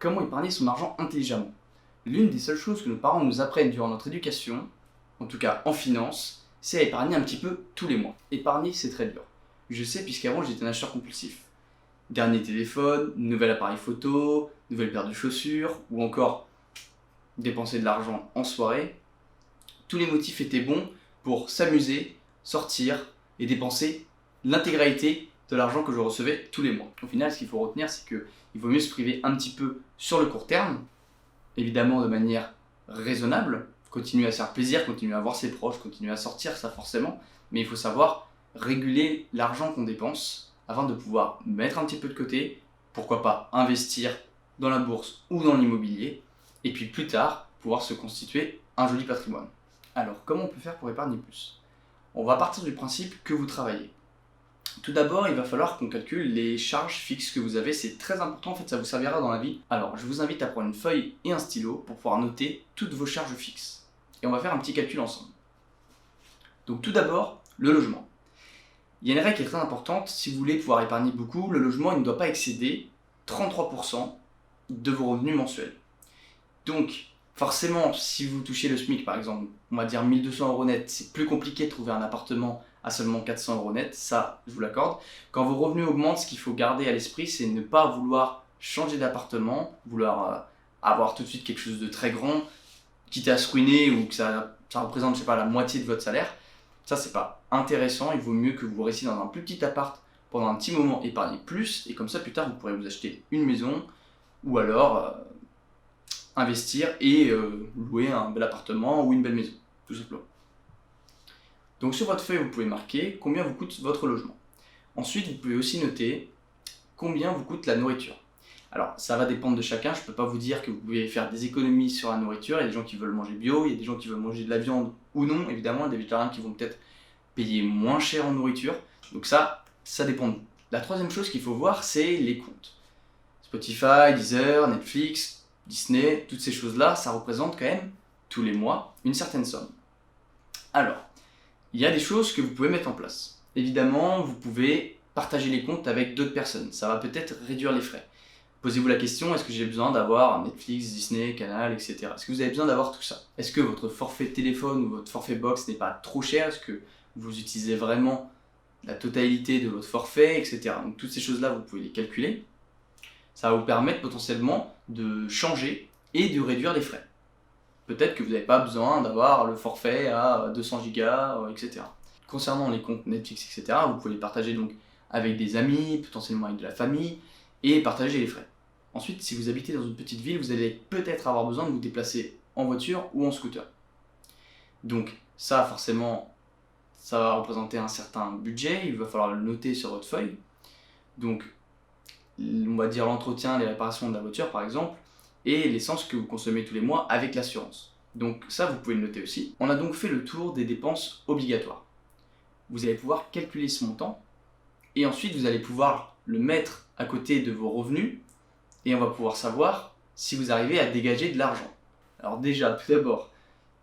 Comment épargner son argent intelligemment? L'une des seules choses que nos parents nous apprennent durant notre éducation, en tout cas en finance, c'est à épargner un petit peu tous les mois. Épargner, c'est très dur. Je sais puisqu'avant j'étais un acheteur compulsif. Dernier téléphone, nouvel appareil photo, nouvelle paire de chaussures, ou encore dépenser de l'argent en soirée. Tous les motifs étaient bons pour s'amuser, sortir et dépenser l'intégralité de l'argent que je recevais tous les mois. Au final, ce qu'il faut retenir, c'est qu'il vaut mieux se priver un petit peu sur le court terme, évidemment de manière raisonnable, continuer à se faire plaisir, continuer à voir ses proches, continuer à sortir, ça forcément, mais il faut savoir réguler l'argent qu'on dépense afin de pouvoir mettre un petit peu de côté, pourquoi pas investir dans la bourse ou dans l'immobilier, et puis plus tard, pouvoir se constituer un joli patrimoine. Alors, comment on peut faire pour épargner plus? On va partir du principe que vous travaillez. Tout d'abord, il va falloir qu'on calcule les charges fixes que vous avez, c'est très important, en fait ça vous servira dans la vie. Alors, je vous invite à prendre une feuille et un stylo pour pouvoir noter toutes vos charges fixes. Et on va faire un petit calcul ensemble. Donc tout d'abord, le logement. Il y a une règle qui est très importante, si vous voulez pouvoir épargner beaucoup, le logement il ne doit pas excéder 33% de vos revenus mensuels. Donc, forcément, si vous touchez le SMIC par exemple, on va dire 1200 € net, c'est plus compliqué de trouver un appartement à seulement 400 € net, ça je vous l'accorde. Quand vos revenus augmentent, ce qu'il faut garder à l'esprit, c'est ne pas vouloir changer d'appartement, vouloir avoir tout de suite quelque chose de très grand, quitte à se ruiner ou que ça représente, je sais pas, la moitié de votre salaire. Ça c'est pas intéressant, il vaut mieux que vous restiez dans un plus petit appart pendant un petit moment, épargner plus, et comme ça plus tard vous pourrez vous acheter une maison, ou alors investir et louer un bel appartement ou une belle maison, tout simplement. Donc sur votre feuille, vous pouvez marquer combien vous coûte votre logement. Ensuite, vous pouvez aussi noter combien vous coûte la nourriture. Alors, ça va dépendre de chacun, je ne peux pas vous dire que vous pouvez faire des économies sur la nourriture, il y a des gens qui veulent manger bio, il y a des gens qui veulent manger de la viande ou non, évidemment, il y a des végétariens qui vont peut-être payer moins cher en nourriture, donc ça dépend de vous. La troisième chose qu'il faut voir, c'est les comptes. Spotify, Deezer, Netflix, Disney, toutes ces choses-là, ça représente quand même, tous les mois, une certaine somme. Alors, il y a des choses que vous pouvez mettre en place. Évidemment, vous pouvez partager les comptes avec d'autres personnes, ça va peut-être réduire les frais. Posez-vous la question, est-ce que j'ai besoin d'avoir Netflix, Disney, Canal, etc. Est-ce que vous avez besoin d'avoir tout ça? Est-ce que votre forfait téléphone ou votre forfait box n'est pas trop cher? Est-ce que vous utilisez vraiment la totalité de votre forfait, etc. Donc toutes ces choses-là, vous pouvez les calculer. Ça va vous permettre potentiellement de changer et de réduire les frais. Peut-être que vous n'avez pas besoin d'avoir le forfait à 200 Go, etc. Concernant les comptes Netflix, etc., vous pouvez les partager donc avec des amis, potentiellement avec de la famille, et partager les frais. Ensuite, si vous habitez dans une petite ville, vous allez peut-être avoir besoin de vous déplacer en voiture ou en scooter. Donc ça, forcément, ça va représenter un certain budget, il va falloir le noter sur votre feuille. Donc, on va dire l'entretien, les réparations de la voiture par exemple, et l'essence que vous consommez tous les mois avec l'assurance. Donc ça, vous pouvez le noter aussi. On a donc fait le tour des dépenses obligatoires. Vous allez pouvoir calculer ce montant, et ensuite vous allez pouvoir le mettre à côté de vos revenus, et on va pouvoir savoir si vous arrivez à dégager de l'argent. Alors déjà, tout d'abord,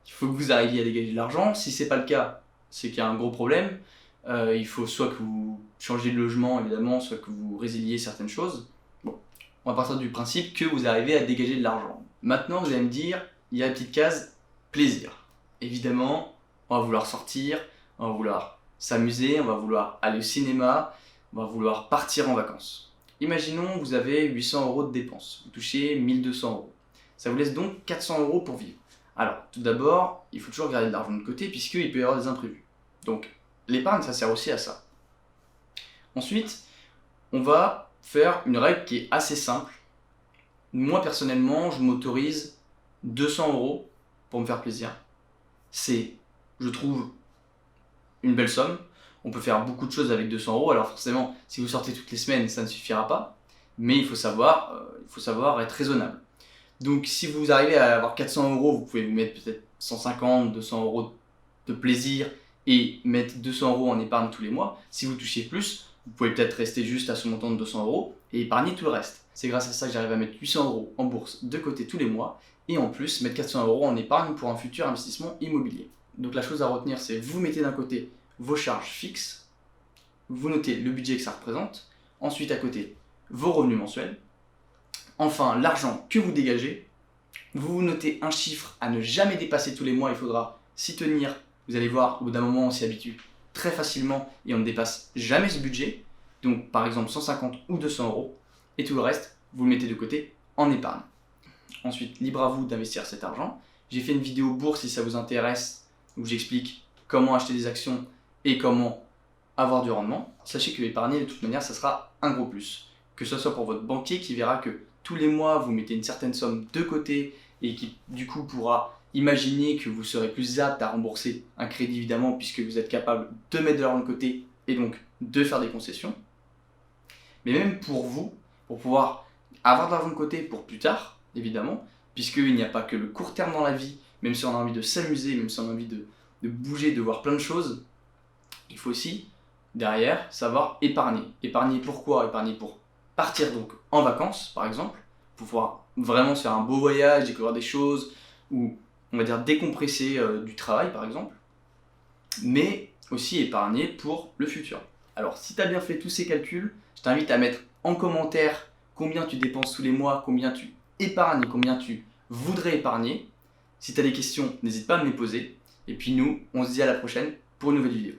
il faut que vous arriviez à dégager de l'argent. Si ce n'est pas le cas, c'est qu'il y a un gros problème. Il faut soit que vous changiez de logement, évidemment, soit que vous résiliez certaines choses. Bon, on va partir du principe que vous arrivez à dégager de l'argent. Maintenant, vous allez me dire, il y a la petite case plaisir. Évidemment, on va vouloir sortir, on va vouloir s'amuser, on va vouloir aller au cinéma, on va vouloir partir en vacances. Imaginons vous avez 800 € de dépenses, vous touchez 1200 €. Ça vous laisse donc 400 € pour vivre. Alors, tout d'abord, il faut toujours garder de l'argent de côté puisqu'il peut y avoir des imprévus. Donc, l'épargne, ça sert aussi à ça. Ensuite, on va faire une règle qui est assez simple. Moi, personnellement, je m'autorise 200 € pour me faire plaisir. C'est, je trouve, une belle somme. On peut faire beaucoup de choses avec 200 €. Alors forcément, si vous sortez toutes les semaines, ça ne suffira pas. Mais il faut savoir être raisonnable. Donc si vous arrivez à avoir 400 €, vous pouvez vous mettre peut-être 150, 200 € de plaisir et mettre 200 € en épargne tous les mois. Si vous touchez plus, vous pouvez peut-être rester juste à ce montant de 200 € et épargner tout le reste. C'est grâce à ça que j'arrive à mettre 800 € en bourse de côté tous les mois et en plus mettre 400 € en épargne pour un futur investissement immobilier. Donc la chose à retenir, c'est vous mettez d'un côté vos charges fixes, vous notez le budget que ça représente, ensuite à côté vos revenus mensuels, Enfin, l'argent que vous dégagez, vous vous notez un chiffre à ne jamais dépasser tous les mois, il faudra s'y tenir. Vous allez voir, au bout d'un moment, on s'y habitue très facilement et on ne dépasse jamais ce budget. Donc par exemple 150 ou 200 euros. Et tout le reste, vous le mettez de côté en épargne. Ensuite, libre à vous d'investir cet argent. J'ai fait une vidéo bourse si ça vous intéresse, où j'explique comment acheter des actions et comment avoir du rendement. Sachez que épargner, de toute manière, ça sera un gros plus. Que ce soit pour votre banquier qui verra que tous les mois, vous mettez une certaine somme de côté et qui, du coup, pourra imaginer que vous serez plus apte à rembourser un crédit, évidemment, puisque vous êtes capable de mettre de l'argent de côté et donc de faire des concessions. Mais même pour vous, pour pouvoir avoir de l'argent de côté pour plus tard, évidemment, puisqu'il n'y a pas que le court terme dans la vie, même si on a envie de s'amuser, même si on a envie de bouger, de voir plein de choses, il faut aussi, derrière, savoir épargner. Épargner pourquoi? Épargner pour partir donc en vacances, par exemple, pour pouvoir vraiment se faire un beau voyage, découvrir des choses, ou on va dire décompresser du travail, par exemple, mais aussi épargner pour le futur. Alors, si tu as bien fait tous ces calculs, je t'invite à mettre en commentaire combien tu dépenses tous les mois, combien tu épargnes et combien tu voudrais épargner. Si tu as des questions, n'hésite pas à me les poser. Et puis nous, on se dit à la prochaine pour une nouvelle vidéo.